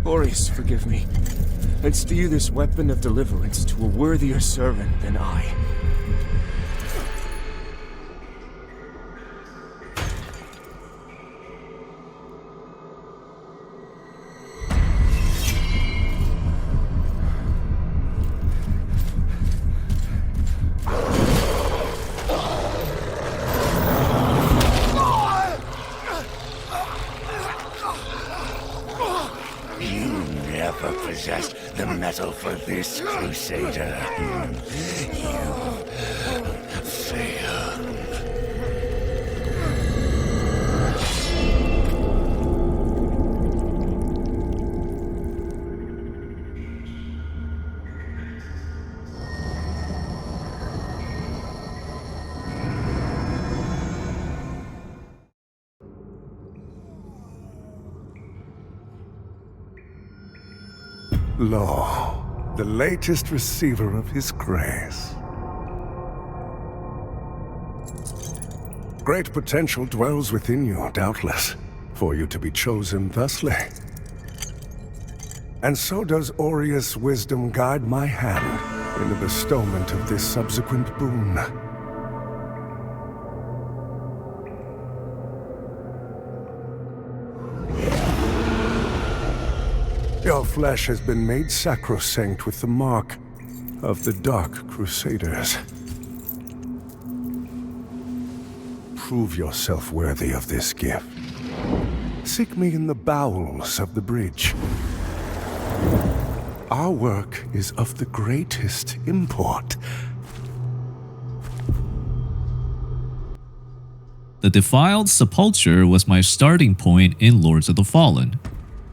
Aureus, forgive me. And steer this weapon of deliverance to a worthier servant than I. Possessed the metal for this, Crusader. You failed. Lo, the latest receiver of his grace. Great potential dwells within you, doubtless, for you to be chosen thusly. And so does Aureus' wisdom guide my hand in the bestowment of this subsequent boon. Your flesh has been made sacrosanct with the mark of the Dark Crusaders. Prove yourself worthy of this gift. Seek me in the bowels of the bridge. Our work is of the greatest import. The Defiled Sepulchre was my starting point in Lords of the Fallen.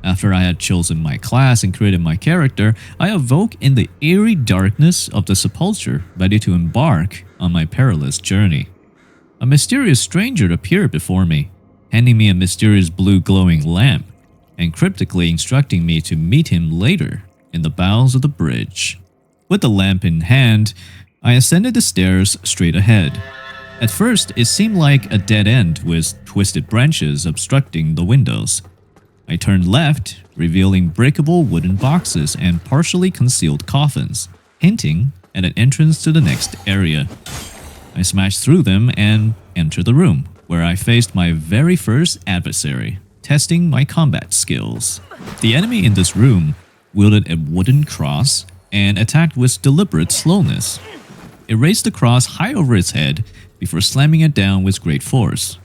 After I had chosen my class and created my character, I awoke in the eerie darkness of the Sepulchre, ready to embark on my perilous journey. A mysterious stranger appeared before me, handing me a mysterious blue glowing lamp, and cryptically instructing me to meet him later in the bowels of the bridge. With the lamp in hand, I ascended the stairs straight ahead. At first, it seemed like a dead end with twisted branches obstructing the windows. I turned left, revealing breakable wooden boxes and partially concealed coffins, hinting at an entrance to the next area. I smashed through them and entered the room, where I faced my very first adversary, testing my combat skills. The enemy in this room wielded a wooden cross and attacked with deliberate slowness. It raised the cross high over its head before slamming it down with great force.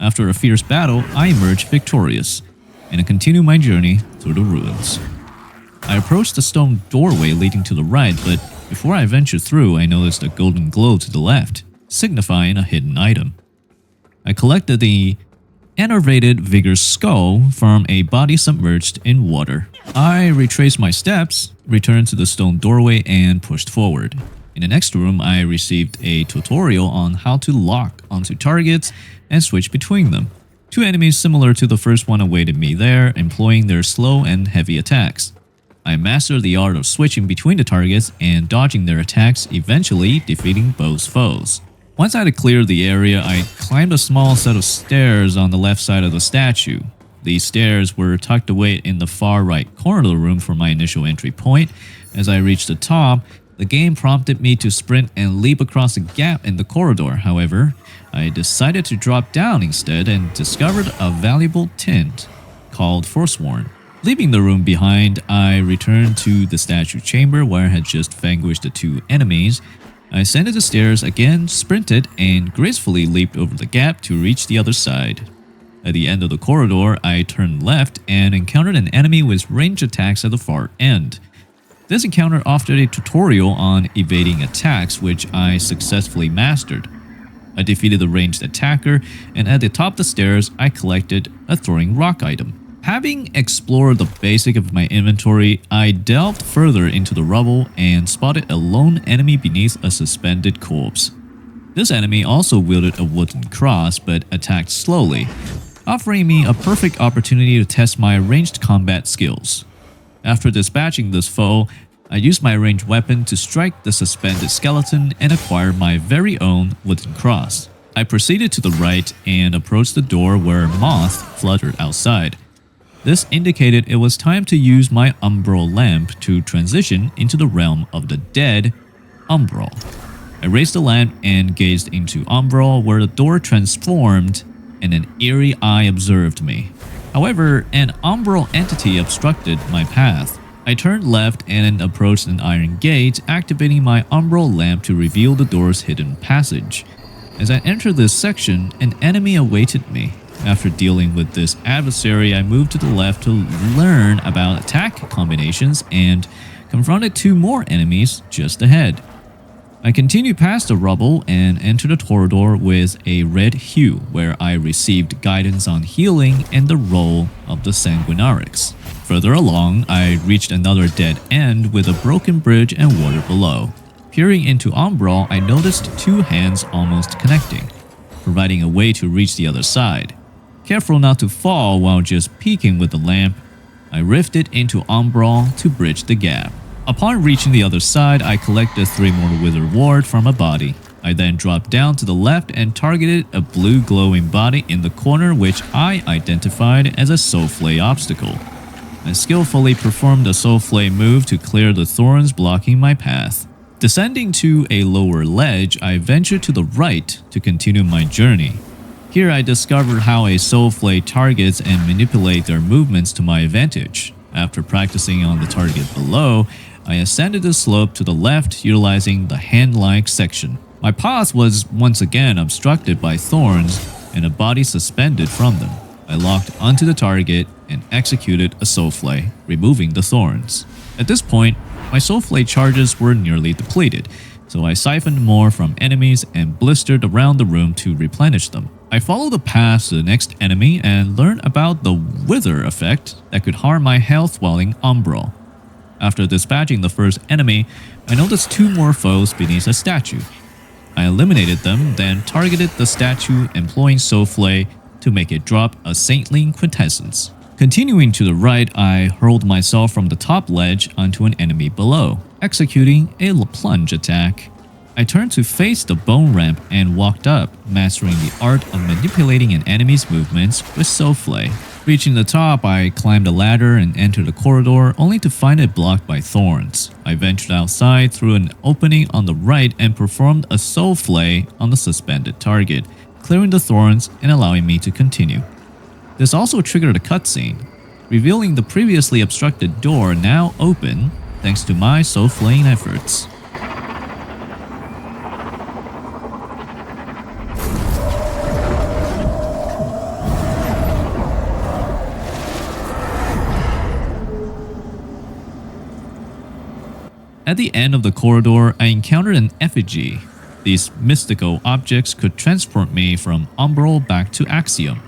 After a fierce battle, I emerged victorious, and I continued my journey through the ruins. I approached the stone doorway leading to the right, but before I ventured through, I noticed a golden glow to the left, signifying a hidden item. I collected the enervated Vigor's skull from a body submerged in water. I retraced my steps, returned to the stone doorway, and pushed forward. In the next room, I received a tutorial on how to lock onto targets and switch between them. Two enemies similar to the first one awaited me there, employing their slow and heavy attacks. I mastered the art of switching between the targets and dodging their attacks, eventually defeating both foes. Once I had cleared the area, I climbed a small set of stairs on the left side of the statue. These stairs were tucked away in the far right corner of the room for my initial entry point. As I reached the top, the game prompted me to sprint and leap across a gap in the corridor. However, I decided to drop down instead and discovered a valuable tint called Forsworn. Leaving the room behind, I returned to the statue chamber where I had just vanquished the two enemies. I ascended the stairs again, sprinted, and gracefully leaped over the gap to reach the other side. At the end of the corridor, I turned left and encountered an enemy with ranged attacks at the far end. This encounter offered a tutorial on evading attacks, which I successfully mastered. I defeated the ranged attacker, and at the top of the stairs, I collected a throwing rock item. Having explored the basic of my inventory, I delved further into the rubble and spotted a lone enemy beneath a suspended corpse. This enemy also wielded a wooden cross but attacked slowly, offering me a perfect opportunity to test my ranged combat skills. After dispatching this foe, I used my ranged weapon to strike the suspended skeleton and acquire my very own wooden cross. I proceeded to the right and approached the door where Moth fluttered outside. This indicated it was time to use my umbral lamp to transition into the realm of the dead umbral. I raised the lamp and gazed into umbral, where the door transformed and an eerie eye observed me. However, an umbral entity obstructed my path. I turned left and approached an iron gate, activating my umbral lamp to reveal the door's hidden passage. As I entered this section, an enemy awaited me. After dealing with this adversary, I moved to the left to learn about attack combinations and confronted 2 more enemies just ahead. I continued past the rubble and entered a corridor with a red hue, where I received guidance on healing and the role of the sanguinarix. Further along, I reached another dead end with a broken bridge and water below. Peering into umbral, I noticed 2 hands almost connecting, providing a way to reach the other side. Careful not to fall while just peeking with the lamp, I rifted into umbral to bridge the gap. Upon reaching the other side, I collected 3 more wither ward from a body. I then dropped down to the left and targeted a blue glowing body in the corner, which I identified as a soulflay obstacle. I skillfully performed a soulflay move to clear the thorns blocking my path. Descending to a lower ledge, I ventured to the right to continue my journey. Here I discovered how a soulflay targets and manipulate their movements to my advantage. After practicing on the target below, I ascended the slope to the left utilizing the hand-like section. My path was once again obstructed by thorns and a body suspended from them. I locked onto the target and executed a soulflay, removing the thorns. At this point, my soulflay charges were nearly depleted, so I siphoned more from enemies and blistered around the room to replenish them. I followed the path to the next enemy and learned about the wither effect that could harm my health while in umbral. After dispatching the first enemy, I noticed 2 more foes beneath a statue. I eliminated them, then targeted the statue, employing soulflay to make it drop a saintly quintessence. Continuing to the right, I hurled myself from the top ledge onto an enemy below, executing a plunge attack. I turned to face the bone ramp and walked up, mastering the art of manipulating an enemy's movements with soulflay. Reaching the top, I climbed a ladder and entered a corridor, only to find it blocked by thorns. I ventured outside through an opening on the right and performed a soulflay on the suspended target, clearing the thorns and allowing me to continue. This also triggered a cutscene, revealing the previously obstructed door now open thanks to my soulflaying efforts. At the end of the corridor, I encountered an effigy. These mystical objects could transport me from umbral back to Axiom.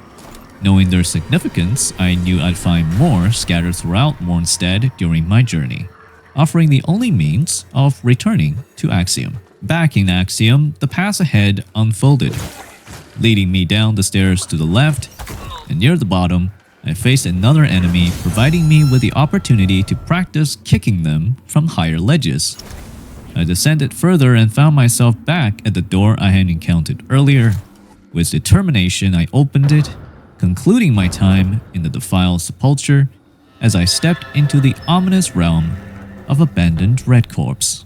Knowing their significance, I knew I'd find more scattered throughout Mournstead during my journey, offering the only means of returning to Axiom. Back in Axiom, the path ahead unfolded, leading me down the stairs to the left, and near the bottom, I faced another enemy, providing me with the opportunity to practice kicking them from higher ledges. I descended further and found myself back at the door I had encountered earlier. With determination, I opened it, concluding my time in the Defiled Sepulchre as I stepped into the ominous realm of abandoned Red Corpse.